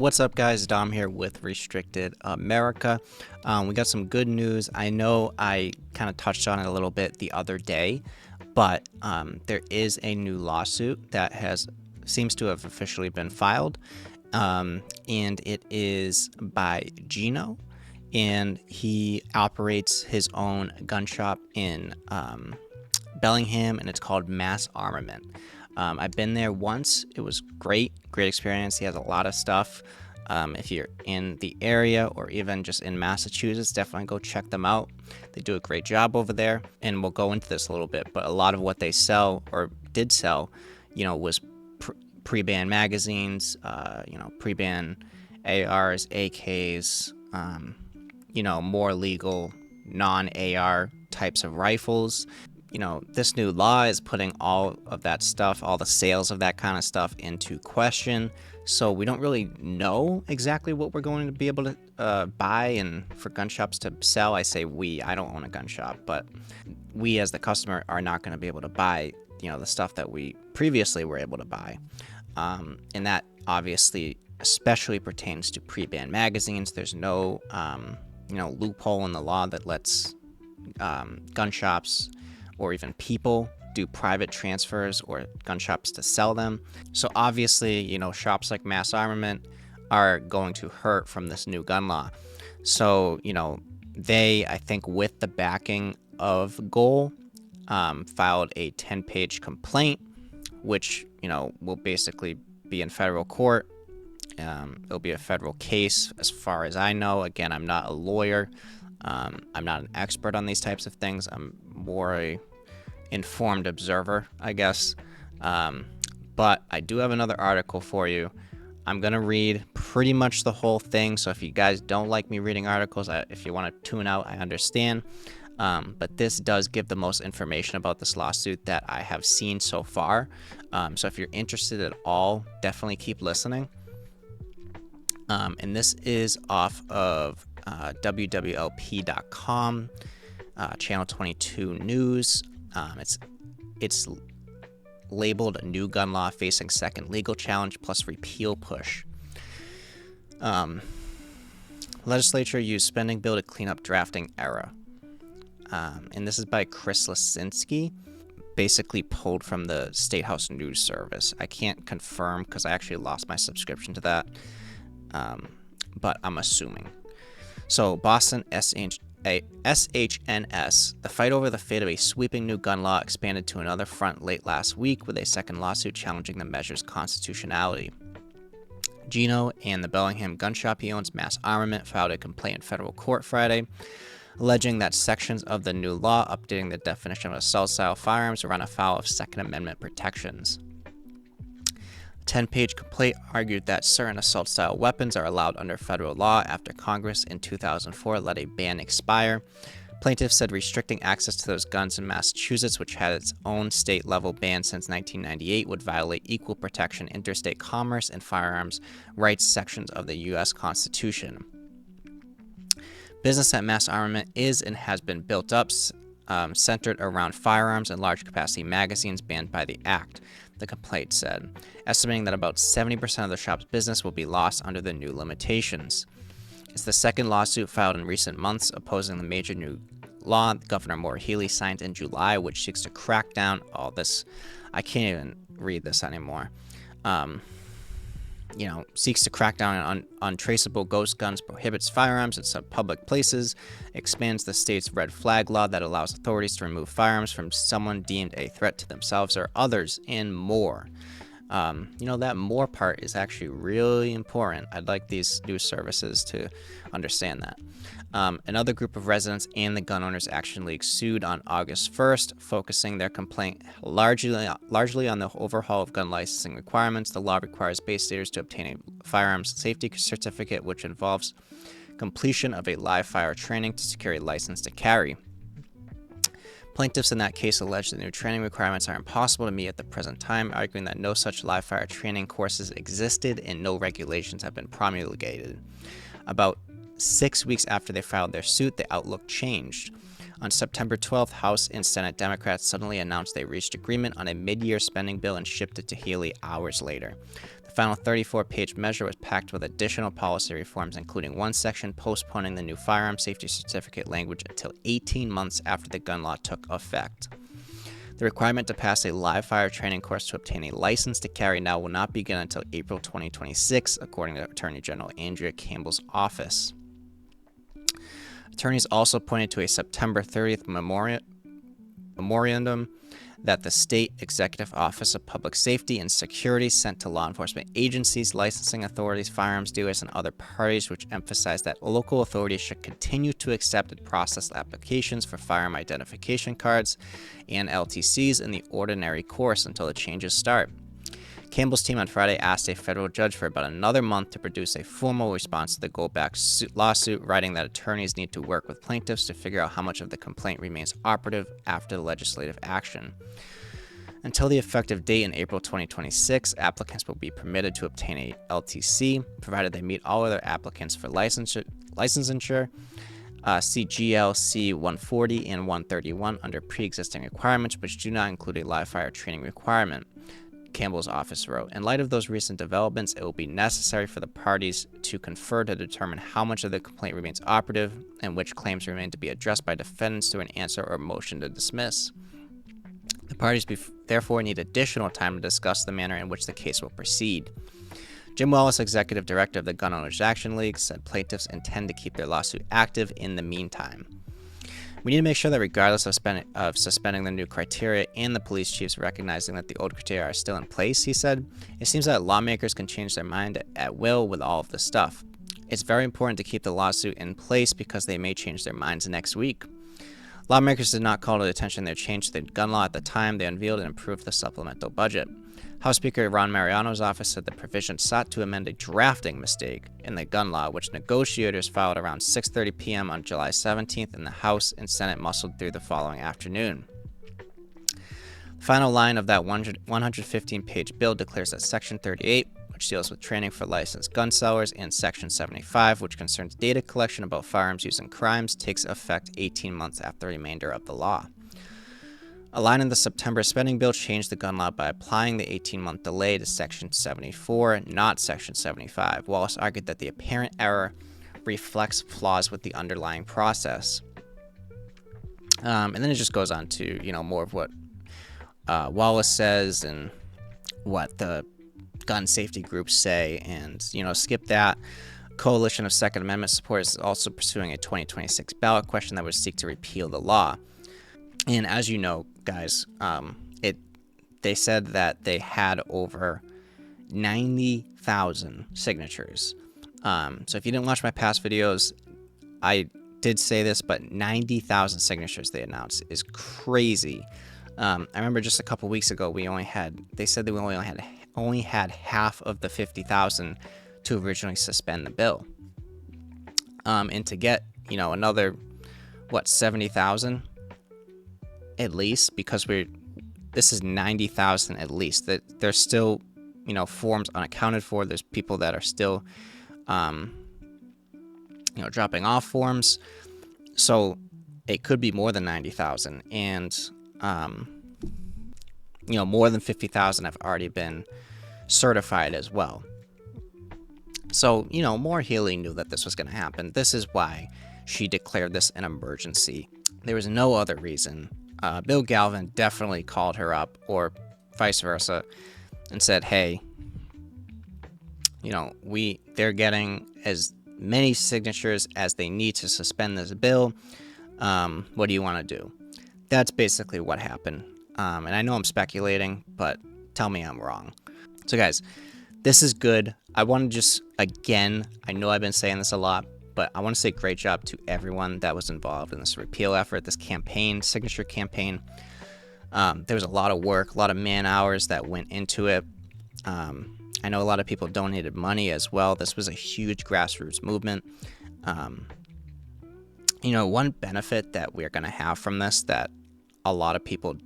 What's up, guys? Dom here with Restricted America. We got some good news. I know I kind of touched on it a little bit the other day, but there is a new lawsuit that seems to have officially been filed, and it is by Gino, and he operates his own gun shop in Bellingham, and it's called Mass Armament. I've been there once. It was great experience. He has a lot of stuff. If you're in the area or even just in Massachusetts, definitely go check them out. They do a great job over there, and we'll go into this a little bit, but a lot of what they sell or did sell, was pre-ban magazines, pre-ban ARs, AKs, more legal non-AR types of rifles. This new law is putting all of that stuff, all the sales of that kind of stuff into question. So we don't really know exactly what we're going to be able to buy and for gun shops to sell. I say we, I don't own a gun shop, but we as the customer are not going to be able to buy, the stuff that we previously were able to buy. And that obviously especially pertains to pre-ban magazines. There's no, loophole in the law that lets gun shops or even people do private transfers or gun shops to sell them. So obviously, shops like Mass Armament are going to hurt from this new gun law. So, they, I think with the backing of Goal, filed a 10-page complaint, which, will basically be in federal court. It'll be a federal case as far as I know. Again, I'm not a lawyer. I'm not an expert on these types of things. I'm more a informed observer, I guess. But I do have another article for you. I'm going to read pretty much the whole thing. So if you guys don't like me reading articles, if you want to tune out, I understand. But this does give the most information about this lawsuit that I have seen so far. So if you're interested at all, definitely keep listening. And this is off of WWLP.com, Channel 22 News. It's labeled a new gun law facing second legal challenge plus repeal push. Legislature used spending bill to clean up drafting error. And this is by Chris Lisinski, basically pulled from the State House News Service. I can't confirm because I actually lost my subscription to that, but I'm assuming. So Boston SHNS, the fight over the fate of a sweeping new gun law expanded to another front late last week with a second lawsuit challenging the measure's constitutionality. Gino and the Bellingham gun shop he owns, Mass Armament, filed a complaint in federal court Friday, alleging that sections of the new law updating the definition of assault-style firearms run afoul of Second Amendment protections. A 10-page complaint argued that certain assault-style weapons are allowed under federal law after Congress in 2004 let a ban expire. Plaintiffs said restricting access to those guns in Massachusetts, which had its own state-level ban since 1998, would violate equal protection, interstate commerce, and firearms rights sections of the U.S. Constitution. Business at Mass Armament is and has been built up centered around firearms and large-capacity magazines banned by the Act, the complaint said, estimating that about 70% of the shop's business will be lost under the new limitations. It's the second lawsuit filed in recent months opposing the major new law Governor Maura Healey signed in July, which seeks to crack down all this. I can't even read this anymore. Seeks to crack down on untraceable ghost guns, prohibits firearms at some public places, expands the state's red flag law that allows authorities to remove firearms from someone deemed a threat to themselves or others, and more. That more part is actually really important. I'd like these news services to understand that. Another group of residents and the Gun Owners Action League sued on August 1st, focusing their complaint largely on the overhaul of gun licensing requirements. The law requires base staters to obtain a firearms safety certificate, which involves completion of a live fire training to secure a license to carry. Plaintiffs in that case allege that new training requirements are impossible to meet at the present time, arguing that no such live fire training courses existed and no regulations have been promulgated. About 6 weeks after they filed their suit, the outlook changed. On September 12th, House and Senate Democrats suddenly announced they reached agreement on a mid-year spending bill and shipped it to Healy hours later. The final 34-page measure was packed with additional policy reforms, including one section postponing the new firearm safety certificate language until 18 months after the gun law took effect. The requirement to pass a live fire training course to obtain a license to carry now will not begin until April 2026, according to Attorney General Andrea Campbell's office. Attorneys also pointed to a September 30th memorandum that the State Executive Office of Public Safety and Security sent to law enforcement agencies, licensing authorities, firearms dealers, and other parties, which emphasized that local authorities should continue to accept and process applications for firearm identification cards and LTCs in the ordinary course until the changes start. Campbell's team on Friday asked a federal judge for about another month to produce a formal response to the Goldback lawsuit, writing that attorneys need to work with plaintiffs to figure out how much of the complaint remains operative after the legislative action. Until the effective date in April 2026, applicants will be permitted to obtain a LTC, provided they meet all other applicants for licensure, see GLC 140 and 131 under pre-existing requirements, which do not include a live fire training requirement. Campbell's office wrote, in light of those recent developments, it will be necessary for the parties to confer to determine how much of the complaint remains operative and which claims remain to be addressed by defendants through an answer or motion to dismiss. The parties therefore need additional time to discuss the manner in which the case will proceed. Jim Wallace, executive director of the Gun Owners Action League, said plaintiffs intend to keep their lawsuit active in the meantime. We need to make sure that regardless of suspending the new criteria and the police chiefs recognizing that the old criteria are still in place, he said, it seems that lawmakers can change their mind at will with all of this stuff. It's very important to keep the lawsuit in place because they may change their minds next week. Lawmakers did not call to attention their change to the gun law at the time they unveiled and approved the supplemental budget. House Speaker Ron Mariano's office said the provision sought to amend a drafting mistake in the gun law, which negotiators filed around 6:30 p.m. on July 17th, and the House and Senate muscled through the following afternoon. The final line of that 115-page bill declares that Section 38, which deals with training for licensed gun sellers, and Section 75, which concerns data collection about firearms used in crimes, takes effect 18 months after the remainder of the law. A line in the September spending bill changed the gun law by applying the 18-month delay to Section 74, not Section 75. Wallace argued that the apparent error reflects flaws with the underlying process. And then it just goes on to, more of what Wallace says and what the gun safety groups say, and, skip that. Coalition of Second Amendment supporters is also pursuing a 2026 ballot question that would seek to repeal the law. And as you know, guys, they said that they had over 90,000 signatures. So if you didn't watch my past videos, I did say this, but 90,000 signatures they announced is crazy. I remember just a couple weeks ago, they said that we only had half of the 50,000 to originally suspend the bill. And to get, another, 70,000 at least, because this is 90,000 at least, that there's still, forms unaccounted for. There's people that are still, dropping off forms. So it could be more than 90,000. And, more than 50,000 have already been certified as well. So, Maura Healey knew that this was going to happen. This is why she declared this an emergency. There was no other reason. Bill Galvin definitely called her up, or vice versa, and said, hey, they're getting as many signatures as they need to suspend this bill. What do you want to do? That's basically what happened. And I know I'm speculating, but tell me I'm wrong. So guys, this is good. I want to just, again, I know I've been saying this a lot, but I want to say great job to everyone that was involved in this repeal effort, this campaign, signature campaign. There was a lot of work, a lot of man hours that went into it. I know a lot of people donated money as well. This was a huge grassroots movement. One benefit that we're going to have from this that a lot of people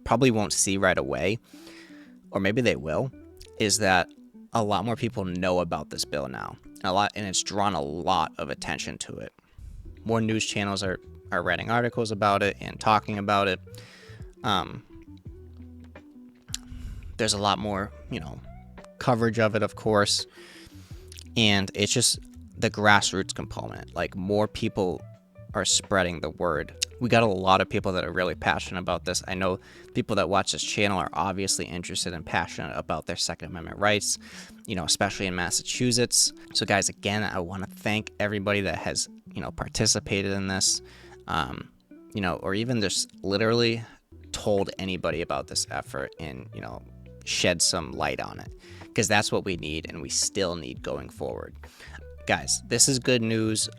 probably won't see right away, or maybe they will, is that a lot more people know about this bill now. And it's drawn a lot of attention to it. More news channels are are writing articles about it and talking about it. There's a lot more, coverage of it, of course, and it's just the grassroots component. Like, more people are spreading the word. We got a lot of people that are really passionate about this. I know people that watch this channel are obviously interested and passionate about their Second Amendment rights, especially in Massachusetts. So guys, again, I want to thank everybody that has, participated in this, or even just literally told anybody about this effort and, shed some light on it, because that's what we need and we still need going forward. Guys, this is good news.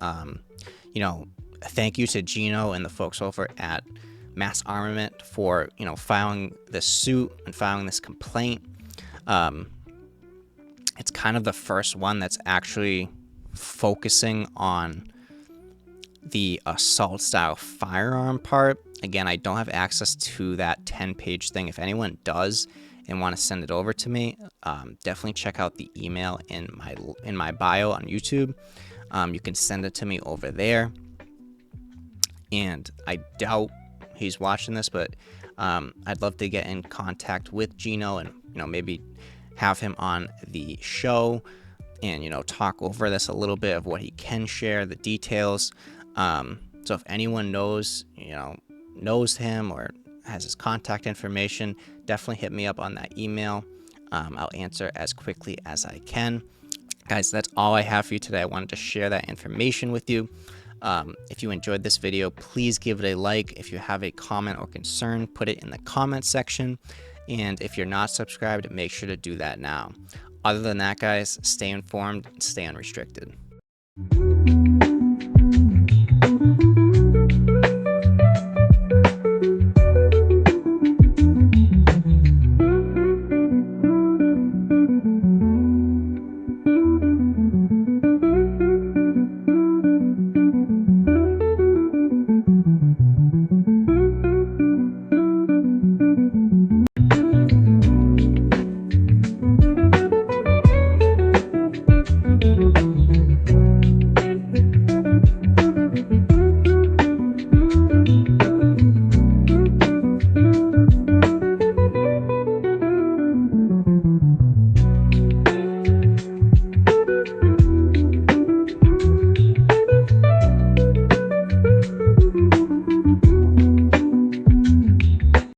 Thank you to Gino and the folks over at Mass Armament for, filing this suit and filing this complaint. It's kind of the first one that's actually focusing on the assault style firearm part. Again, I don't have access to that 10-page thing. If anyone does and want to send it over to me, definitely check out the email in my bio on YouTube. You can send it to me over there. And I doubt he's watching this, but I'd love to get in contact with Gino and, maybe have him on the show and, talk over this a little bit of what he can share, the details. So if anyone knows him or has his contact information, definitely hit me up on that email. I'll answer as quickly as I can. Guys, that's all I have for you today. I wanted to share that information with you. If you enjoyed this video, please give it a like. If you have a comment or concern, put it in the comment section. And if you're not subscribed, make sure to do that now. Other than that, guys, stay informed and stay unrestricted.